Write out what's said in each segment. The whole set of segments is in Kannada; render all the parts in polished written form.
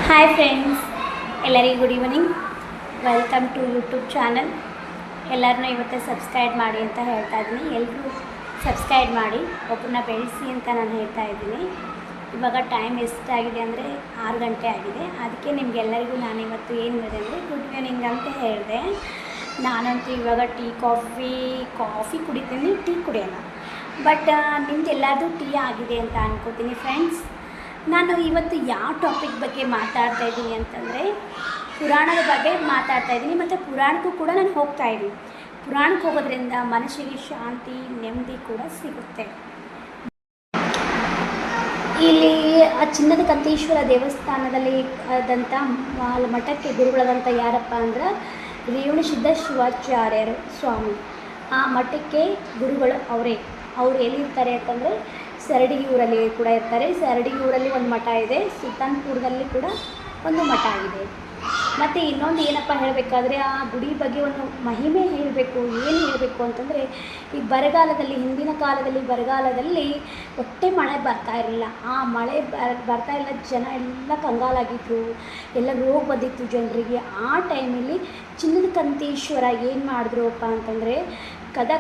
ಹಾಯ್ ಫ್ರೆಂಡ್ಸ್, ಎಲ್ಲರಿಗೂ good evening. Welcome to YouTube channel. ಎಲ್ಲರನ್ನೂ ಇವತ್ತು ಸಬ್ಸ್ಕ್ರೈಬ್ ಮಾಡಿ ಅಂತ ಹೇಳ್ತಾ ಇದ್ದೀನಿ. ಎಲ್ಲರೂ ಸಬ್ಸ್ಕ್ರೈಬ್ ಮಾಡಿ, ಒಬ್ಬರನ್ನ ಬೆಳೆಸಿ ಅಂತ ನಾನು ಹೇಳ್ತಾ ಇದ್ದೀನಿ. ಇವಾಗ ಟೈಮ್ ಎಷ್ಟಾಗಿದೆ ಅಂದರೆ 6 ಗಂಟೆ ಆಗಿದೆ. ಅದಕ್ಕೆ ನಿಮಗೆಲ್ಲರಿಗೂ ನಾನಿವತ್ತು ಏನು ಹೇಳಿದೆ ಅಂದರೆ ಗುಡ್ ಈವ್ನಿಂಗ್ ಅಂತ ಹೇಳಿದೆ. ನಾನಂತೂ ಇವಾಗ ಕಾಫಿ ಕುಡಿತೀನಿ, ಟೀ ಕುಡಿಯೋಲ್ಲ. ಬಟ್ ನಿಮ್ದು ಎಲ್ಲರದು ಟೀ ಆಗಿದೆ ಅಂತ ಅನ್ಕೋತೀನಿ ಫ್ರೆಂಡ್ಸ್. ನಾನು ಇವತ್ತು ಯಾವ ಟಾಪಿಕ್ ಬಗ್ಗೆ ಮಾತಾಡ್ತಾ ಇದ್ದೀನಿ ಅಂತಂದರೆ ಪುರಾಣದ ಬಗ್ಗೆ ಮಾತಾಡ್ತಾ ಇದ್ದೀನಿ. ಮತ್ತು ಪುರಾಣಕ್ಕೂ ಕೂಡ ನಾನು ಹೋಗ್ತಾ ಇದ್ದೀನಿ. ಪುರಾಣಕ್ಕೆ ಹೋಗೋದ್ರಿಂದ ಮನಸ್ಸಿಗೆ ಶಾಂತಿ, ನೆಮ್ಮದಿ ಕೂಡ ಸಿಗುತ್ತೆ. ಇಲ್ಲಿ ಆ ಚಿನ್ನದ ಕಂಠೇಶ್ವರ ದೇವಸ್ಥಾನದಲ್ಲಿ ಆದಂಥ ಮಠಕ್ಕೆ ಗುರುಗಳಾದಂಥ ಯಾರಪ್ಪ ಅಂದ್ರೆ ರೇವಣಸಿದ್ಧ ಶಿವಾಚಾರ್ಯರು ಸ್ವಾಮಿ. ಆ ಮಠಕ್ಕೆ ಗುರುಗಳು ಅವರು ಎಲ್ಲಿರ್ತಾರೆ ಅಂತಂದರೆ ಸರಡಿಗೆ ಊರಲ್ಲಿ ಕೂಡ ಇರ್ತಾರೆ. ಸರಡಿಗೆ ಊರಲ್ಲಿ ಒಂದು ಮಠ ಇದೆ, ಸುಲ್ತಾನ್ಪುರದಲ್ಲಿ ಕೂಡ ಒಂದು ಮಠ ಇದೆ. ಮತ್ತು ಇನ್ನೊಂದು ಏನಪ್ಪ ಹೇಳಬೇಕಾದ್ರೆ ಆ ಗುಡಿ ಬಗ್ಗೆ ಒಂದು ಮಹಿಮೆ ಹೇಳಬೇಕು. ಏನು ಹೇಳಬೇಕು ಅಂತಂದರೆ ಈ ಬರಗಾಲದಲ್ಲಿ, ಹಿಂದಿನ ಕಾಲದಲ್ಲಿ ಬರಗಾಲದಲ್ಲಿ ಮಳೆ ಬರ್ತಾ ಇರಲಿಲ್ಲ. ಆ ಮಳೆ ಬರ್ತಾ ಇಲ್ಲ, ಜನ ಎಲ್ಲ ಕಂಗಾಲಾಗಿದ್ದರು, ಎಲ್ಲ ರೋಗ ಬಂದಿತ್ತು ಜನರಿಗೆ. ಆ ಟೈಮಲ್ಲಿ ಚಿನ್ನದ ಕಂಠೇಶ್ವರ ಏನು ಮಾಡಿದ್ರಪ್ಪ ಅಂತಂದರೆ ಕದ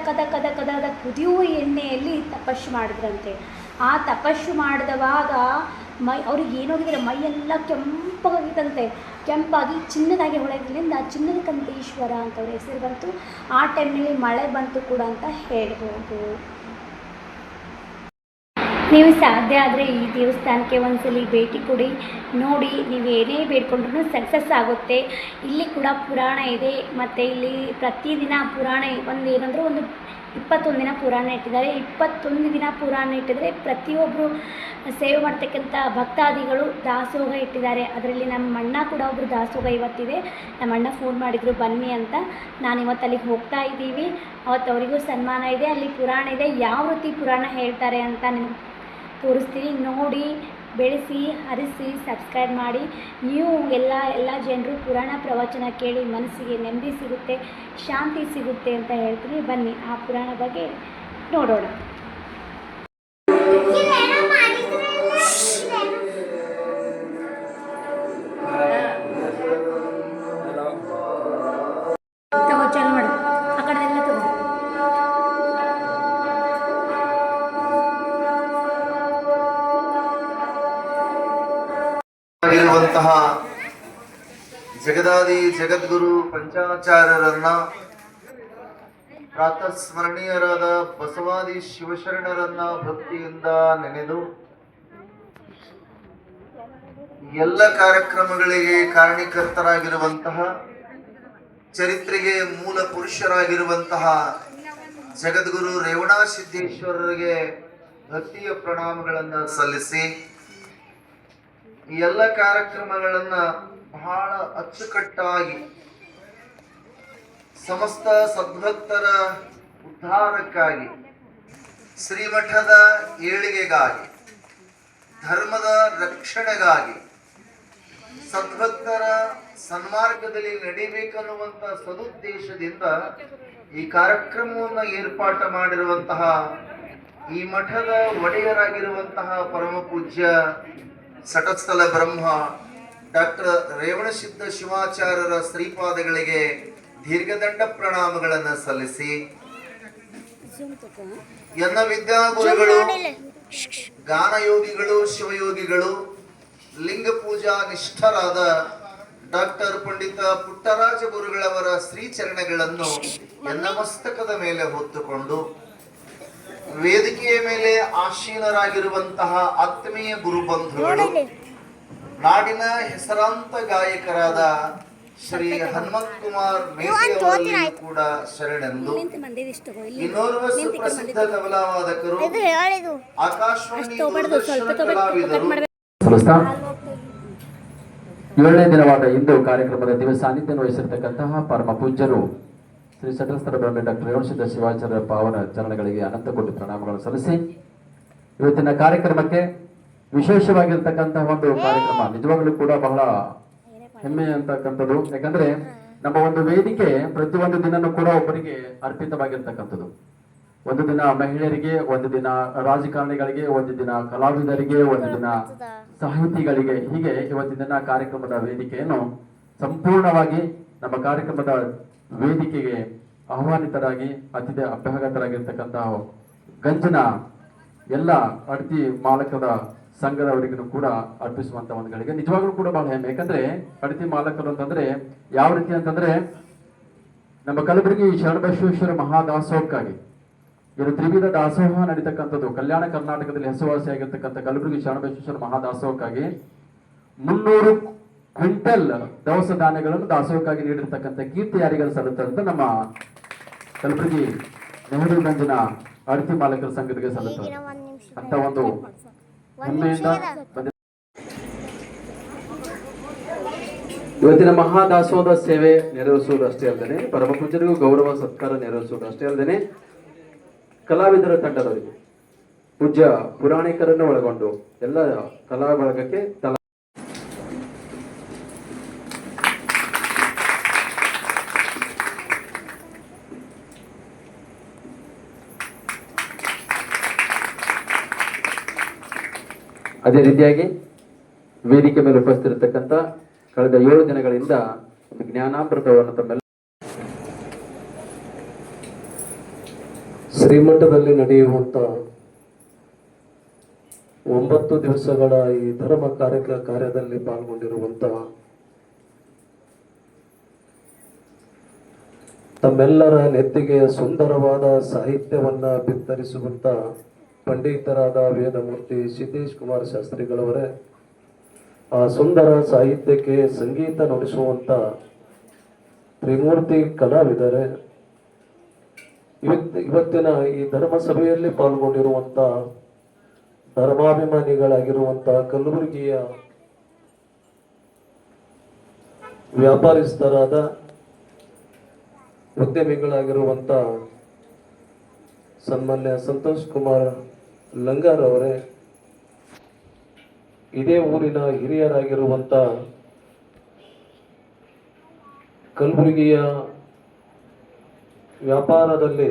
ಕುದಿಯುವ ಎಣ್ಣೆಯಲ್ಲಿ ತಪಸ್ಸು ಮಾಡಿದ್ರಂತೆ. ಆ ತಪಸ್ಸು ಮಾಡಿದವಾಗ ಅವ್ರಿಗೆ ಏನಾಗಿದ್ರೆ ಮೈಯೆಲ್ಲ ಕೆಂಪಾಗಿತ್ತಂತೆ. ಕೆಂಪಾಗಿ ಚಿನ್ನದಾಗಿ ಹೊಳೆದ್ರಿಂದ ಚಿನ್ನದ ಕಂಠೇಶ್ವರ ಅಂತ ಅವ್ರ ಹೆಸರು ಬಂತು. ಆ ಟೈಮ್ನಲ್ಲಿ ಮಳೆ ಬಂತು ಕೂಡ ಅಂತ ಹೇಳ್ಬೋದು. ನೀವು ಸಾಧ್ಯ ಆದರೆ ಈ ದೇವಸ್ಥಾನಕ್ಕೆ ಒಂದ್ಸಲಿ ಭೇಟಿ ಕೊಡಿ, ನೋಡಿ. ನೀವು ಏನೇ ಬೇಡ್ಕೊಂಡ್ರೂ ಸಕ್ಸಸ್ ಆಗುತ್ತೆ. ಇಲ್ಲಿ ಕೂಡ ಪುರಾಣ ಇದೆ. ಮತ್ತು ಇಲ್ಲಿ ಪ್ರತಿದಿನ ಪುರಾಣ ಏನಂದ್ರೆ ಒಂದು 21 ದಿನ ಪುರಾಣ ಇಟ್ಟಿದ್ದಾರೆ. 21 ದಿನ ಪುರಾಣ ಇಟ್ಟಿದ್ರೆ ಪ್ರತಿಯೊಬ್ಬರು ಸೇವೆ ಮಾಡ್ತಕ್ಕಂಥ ಭಕ್ತಾದಿಗಳು ದಾಸೋಹ ಇಟ್ಟಿದ್ದಾರೆ. ಅದರಲ್ಲಿ ನಮ್ಮ ಅಣ್ಣ ಕೂಡ ಒಬ್ಬರು ದಾಸೋಹ ಇವತ್ತಿದೆ. ನಮ್ಮ ಅಣ್ಣ ಫೋನ್ ಮಾಡಿದರು ಬನ್ನಿ ಅಂತ. ನಾನು ಇವತ್ತು ಅಲ್ಲಿಗೆ ಹೋಗ್ತಾ ಇದ್ದೀವಿ. ಅವತ್ತು ಅವರಿಗೂ ಸನ್ಮಾನ ಇದೆ. ಅಲ್ಲಿ ಪುರಾಣ ಇದೆ. ಯಾವ ರೀತಿ ಪುರಾಣ ಹೇಳ್ತಾರೆ ಅಂತ ನಿಮ್ಗೆ ತೋರಿಸ್ತೀನಿ. ನೋಡಿ, ಬೆಳೆಸಿ, ಹರಿಸಿ, ಸಬ್ಸ್ಕ್ರೈಬ್ ಮಾಡಿ. ನೀವು ಎಲ್ಲ ಜನರು ಪುರಾಣ ಪ್ರವಚನ ಕೇಳಿ ಮನಸ್ಸಿಗೆ ನೆಮ್ಮದಿ ಸಿಗುತ್ತೆ, ಶಾಂತಿ ಸಿಗುತ್ತೆ ಅಂತ ಹೇಳ್ತೀನಿ. ಬನ್ನಿ ಆ ಪುರಾಣ ಬಗ್ಗೆ ನೋಡೋಣ. ಚಾಲು ಮಾಡು, ಆ ಕಡೆದೆಲ್ಲ ತಗೋ. ಜಗದಾದಿ ಜಗದ್ಗುರು ಪಂಚಾಚಾರ್ಯರನ್ನ, ಪ್ರಾತಃ ಸ್ಮರಣೀಯರಾದ ಬಸವಾದಿ ಶಿವಶರಣರನ್ನ ಭಕ್ತಿಯಿಂದ ನೆನೆದು ಎಲ್ಲ ಕಾರ್ಯಕ್ರಮಗಳಿಗೆ ಕಾರಣೀಕರ್ತರಾಗಿರುವಂತಹ, ಚರಿತ್ರೆಗೆ ಮೂಲ ಪುರುಷರಾಗಿರುವಂತಹ ಜಗದ್ಗುರು ರೇವಣಸಿದ್ದೇಶ್ವರರಿಗೆ ಭಕ್ತಿಯ ಪ್ರಣಾಮಗಳನ್ನು ಸಲ್ಲಿಸಿ ಈ ಎಲ್ಲ ಕಾರ್ಯಕ್ರಮಗಳನ್ನ ಬಹಳ ಅಚ್ಚುಕಟ್ಟಾಗಿ ಸಮಸ್ತ ಸದ್ಭಕ್ತರ ಉದ್ಧಾರಕ್ಕಾಗಿ, ಶ್ರೀಮಠದ ಏಳಿಗೆಗಾಗಿ, ಧರ್ಮದ ರಕ್ಷಣೆಗಾಗಿ, ಸದ್ಭಕ್ತರ ಸನ್ಮಾರ್ಗದಲ್ಲಿ ನಡಿಬೇಕನ್ನುವಂತ ಸದುದ್ದೇಶದಿಂದ ಈ ಕಾರ್ಯಕ್ರಮವನ್ನು ಏರ್ಪಾಟು ಮಾಡಿರುವಂತಹ ಈ ಮಠದ ಒಡೆಯರಾಗಿರುವಂತಹ ಪರಮ ಪೂಜ್ಯ ಸಟಸ್ಥಲ ಬ್ರಹ್ಮ ಡಾಕ್ಟರ್ ರೇವಣಸಿದ್ಧ ಶಿವಾಚಾರ್ಯರ ಶ್ರೀಪಾದಗಳಿಗೆ ದೀರ್ಘದಂಡ ಪ್ರಣಾಮಗಳನ್ನು ಸಲ್ಲಿಸಿ, ಎನ್ನ ವಿದ್ಯಾಗುರುಗಳು, ಗಾನಯೋಗಿಗಳು, ಶಿವಯೋಗಿಗಳು, ಲಿಂಗ ಪೂಜಾ ನಿಷ್ಠರಾದ ಡಾಕ್ಟರ್ ಪಂಡಿತ ಪುಟ್ಟರಾಜ ಗುರುಗಳವರ ಶ್ರೀಚರಣಗಳನ್ನು ಎನ್ನ ಮಸ್ತಕದ ಮೇಲೆ ಹೊತ್ತುಕೊಂಡು, ವೇದಿಕೆಯ ಮೇಲೆ ಆಸೀನರಾಗಿರುವಂತಹ ಆತ್ಮೀಯ ಗುರುಬಂಧುಗಳು, ನಾಡಿನ ಹೆಸರಾಂತ ಗಾಯಕರಾದ ಶ್ರೀ ಹನುಮಂತ್ ಕುಮಾರ್ ಮೇಟಿಯವರಲ್ಲಿಯೂ ಕೂಡ ಶರಣೆಂದು, ಇನ್ನೋರ್ವ ಸುಪ್ರಸಿದ್ಧ ತಬಲಾವಾದಕರು, ಆಕಾಶವಾಣಿ ಕಲಾವಿದರು, 7ನೇ ದಿನವಾದ ಇಂದು ಕಾರ್ಯಕ್ರಮದ ದಿವಸ ಸಾನ್ನಿಧ್ಯ ವಹಿಸಿರ್ತಕ್ಕಂತಹ ಪರಮ ಪೂಜ್ಯರು ಶ್ರೀ ಸಟಸ್ಥಲ ಬ್ರಹ್ಮ ಡಾಕ್ಟರ್ ರೇವಣಸಿದ್ಧ ಶಿವಾಚಾರ್ಯರ ಪಾವನ ಚರಣಗಳಿಗೆ ಅನಂತ ಕೋಟಿ ಪ್ರಣಾಮಗಳನ್ನು ಸಲ್ಲಿಸಿ, ಇವತ್ತಿನ ಕಾರ್ಯಕ್ರಮಕ್ಕೆ ವಿಶೇಷವಾಗಿರ್ತಕ್ಕಂತಹ ಒಂದು ಕಾರ್ಯಕ್ರಮ ನಿಜವಾಗ್ಲೂ ಕೂಡ ಬಹಳ ಹೆಮ್ಮೆ ಅಂತಕ್ಕಂಥದ್ದು. ಯಾಕಂದ್ರೆ ನಮ್ಮ ಒಂದು ವೇದಿಕೆ ಪ್ರತಿಯೊಂದು ದಿನನೂ ಕೂಡ ಒಬ್ಬರಿಗೆ ಅರ್ಪಿತವಾಗಿರ್ತಕ್ಕಂಥದ್ದು. ಒಂದು ದಿನ ಮಹಿಳೆಯರಿಗೆ, ಒಂದು ದಿನ ರಾಜಕಾರಣಿಗಳಿಗೆ, ಒಂದು ದಿನ ಕಲಾವಿದರಿಗೆ, ಒಂದು ದಿನ ಸಾಹಿತಿಗಳಿಗೆ, ಹೀಗೆ ಇವತ್ತಿನ ದಿನ ಕಾರ್ಯಕ್ರಮದ ವೇದಿಕೆಯನ್ನು ಸಂಪೂರ್ಣವಾಗಿ ನಮ್ಮ ಕಾರ್ಯಕ್ರಮದ ವೇದಿಕೆಗೆ ಆಹ್ವಾನಿತರಾಗಿ ಅತಿಥಿ ಅಭ್ಯಾಗತರಾಗಿರ್ತಕ್ಕಂತಹ ಗಂಜಿನ ಎಲ್ಲ ಅಡತಿ ಮಾಲಕರ ಸಂಘದವರಿಗೂ ಕೂಡ ಅರ್ಪಿಸುವಂತ ಒಂದು ಗಳಿಗೆ ನಿಜವಾಗ್ಲೂ ಕೂಡ ಬಹಳ ಹೆಮ್ಮೆ. ಯಾಕಂದ್ರೆ ಅಡತಿ ಮಾಲಕರು ಅಂತಂದ್ರೆ ಯಾವ ರೀತಿ ಅಂತಂದ್ರೆ ನಮ್ಮ ಕಲಬುರಗಿ ಶರಣಬಸವೇಶ್ವರ ಮಹಾದಾಸೋಹಕ್ಕಾಗಿ ಇದು ತ್ರಿವಿಧ ದಾಸೋಹ ನಡೀತಕ್ಕಂಥದ್ದು ಕಲ್ಯಾಣ ಕರ್ನಾಟಕದಲ್ಲಿ ಹೆಸರುವಾಸಿಯಾಗಿರ್ತಕ್ಕಂಥ ಕಲಬುರಗಿ ಶರಣಬಸವೇಶ್ವರ ಮಹಾದಾಸೋಹಕ್ಕಾಗಿ 300 ಕ್ವಿಂಟಲ್ ದವಸ ಧಾನ್ಯಗಳನ್ನು ದಾಸೋಹಕ್ಕಾಗಿ ನೀಡಿರ್ತಕ್ಕಂಥ ಕೀರ್ತಿ ಯಾರಿಗಾರು ಸಲ್ಲುತ್ತದೆ ನಮ್ಮ ಕಲಬುರಗಿ ನೆಹರೂಗಂಜಿನ ಅಡತಿ ಮಾಲಕರ ಸಂಘಕ್ಕೆ ಸಲ್ಲುತ್ತದೆ ಅಂತ ಒಂದು ಹೆಮ್ಮೆಯಿಂದ ಇವತ್ತಿನ ಮಹಾದಾಸೋಹದ ಸೇವೆ ನೆರವೇರಿಸುವುದು ಅಷ್ಟೇ ಅಲ್ಲದೆ ಪರಮ ಪೂಜ್ಯರಿಗೂ ಗೌರವ ಸತ್ಕಾರ ನೆರವೇರಿಸುವುದು ಅಷ್ಟೇ ಅಲ್ಲದೆ ಕಲಾವಿದರ ತಂಡದವರಿಗೆ ಪೂಜ್ಯ ಪುರಾಣಿಕರನ್ನು ಒಳಗೊಂಡು ಎಲ್ಲ ಕಲಾ ಬಳಗಕ್ಕೆ ಅದೇ ರೀತಿಯಾಗಿ ವೇದಿಕೆ ಮೇಲೆ ಉಪಸ್ಥಿತಿರತಕ್ಕಂಥ ಕಳೆದ 7 ದಿನಗಳಿಂದ ಒಂದು ಜ್ಞಾನಾಮೃತವನ್ನು ತಮ್ಮೆಲ್ಲ ಶ್ರೀಮಠದಲ್ಲಿ ನಡೆಯುವಂತ 9 ದಿವಸಗಳ ಈ ಧರ್ಮ ಕಾರ್ಯದಲ್ಲಿ ಪಾಲ್ಗೊಂಡಿರುವಂತ ತಮ್ಮೆಲ್ಲರ ನೆತ್ತಿಗೆ ಸುಂದರವಾದ ಸಾಹಿತ್ಯವನ್ನ ಬಿತ್ತರಿಸುವಂತ ಪಂಡಿತರಾದ ವೇದಮೂರ್ತಿ ಸಿದ್ದೇಶ್ ಕುಮಾರ್ ಶಾಸ್ತ್ರಿಗಳವರೇ, ಆ ಸುಂದರ ಸಾಹಿತ್ಯಕ್ಕೆ ಸಂಗೀತ ನುಡಿಸುವಂತ ತ್ರಿಮೂರ್ತಿ ಕಲಾವಿದರೆ, ಇವತ್ತಿನ ಈ ಧರ್ಮ ಸಭೆಯಲ್ಲಿ ಪಾಲ್ಗೊಂಡಿರುವಂತ ಧರ್ಮಾಭಿಮಾನಿಗಳಾಗಿರುವಂತ ಕಲಬುರಗಿಯ ವ್ಯಾಪಾರಿಸ್ಥರಾದ ಉದ್ಯಮಿಗಳಾಗಿರುವಂತ ಸನ್ಮಾನ್ಯ ಸಂತೋಷ್ ಕುಮಾರ್ ಲಂಗಾರ್ ಅವರೇ, ಇದೇ ಊರಿನ ಹಿರಿಯರಾಗಿರುವಂತ ಕಲಬುರಗಿಯ ವ್ಯಾಪಾರದಲ್ಲಿ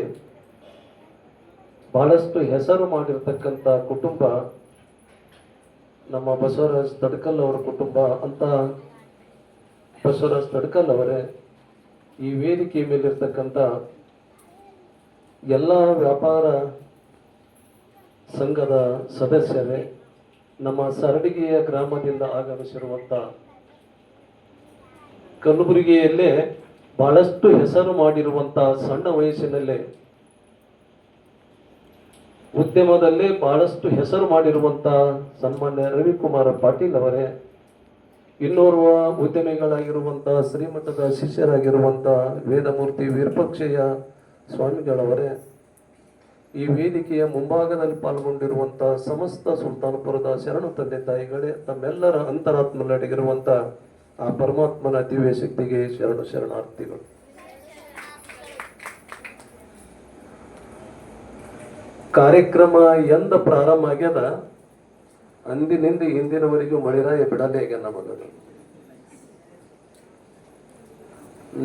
ಬಹಳಷ್ಟು ಹೆಸರು ಮಾಡಿರ್ತಕ್ಕಂಥ ಕುಟುಂಬ ನಮ್ಮ ಬಸವರಾಜ್ ತಡ್ಕಲ್ ಅವರ ಕುಟುಂಬ ಅಂತ ಬಸವರಾಜ್ ತಡ್ಕಲ್ ಅವರೇ, ಈ ವೇದಿಕೆ ಮೇಲಿರ್ತಕ್ಕಂಥ ಎಲ್ಲ ವ್ಯಾಪಾರ ಸಂಘದ ಸದಸ್ಯರೇ, ನಮ್ಮ ಸರಡಿಗೆಯ ಗ್ರಾಮದಿಂದ ಆಗಮಿಸಿರುವಂತ ಕಲಬುರಗಿಯಲ್ಲೇ ಬಹಳಷ್ಟು ಹೆಸರು ಮಾಡಿರುವಂತ ಸಣ್ಣ ವಯಸ್ಸಿನಲ್ಲೇ ಉದ್ಯಮದಲ್ಲಿ ಬಹಳಷ್ಟು ಹೆಸರು ಮಾಡಿರುವಂತ ಸನ್ಮಾನ್ಯ ರವಿಕುಮಾರ ಪಾಟೀಲ್ ಅವರೇ, ಇನ್ನೋರ್ವ ಉದ್ಯಮಿಗಳಾಗಿರುವಂತ ಶ್ರೀಮಠದ ಶಿಷ್ಯರಾಗಿರುವಂತ ವೇದಮೂರ್ತಿ ವೀರಪಕ್ಷಯ್ಯ ಸ್ವಾಮಿಗಳವರೇ, ಈ ವೇದಿಕೆಯ ಮುಂಭಾಗದಲ್ಲಿ ಪಾಲ್ಗೊಂಡಿರುವಂತ ಸಮಸ್ತ ಸುಲ್ತಾನಪುರದ ಶರಣು ತಂದೆ ತಾಯಿಗಳೇ, ತಮ್ಮೆಲ್ಲರ ಅಂತರಾತ್ಮದಲ್ಲಿರುವಂತ ಆ ಪರಮಾತ್ಮನ ದಿವ್ಯ ಶಕ್ತಿಗೆ ಶರಣಾರ್ಥಿಗಳು. ಕಾರ್ಯಕ್ರಮ ಎಂದ ಪ್ರಾರಂಭ ಆಗ್ಯದ ಅಂದಿನಿಂದ ಇಂದಿನವರೆಗೂ ಮಳಿರಾಯ ಬಿಡಲೇ ಆಗ್ಯ ನಮಗದು.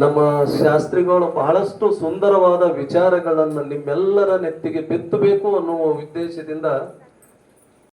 ನಮ್ಮ ಶಾಸ್ತ್ರಿಗಳು ಬಹಳಷ್ಟು ಸುಂದರವಾದ ವಿಚಾರಗಳನ್ನ ನಿಮ್ಮೆಲ್ಲರ ನೆತ್ತಿಗೆ ಬಿತ್ತಬೇಕು ಅನ್ನುವ ಉದ್ದೇಶದಿಂದ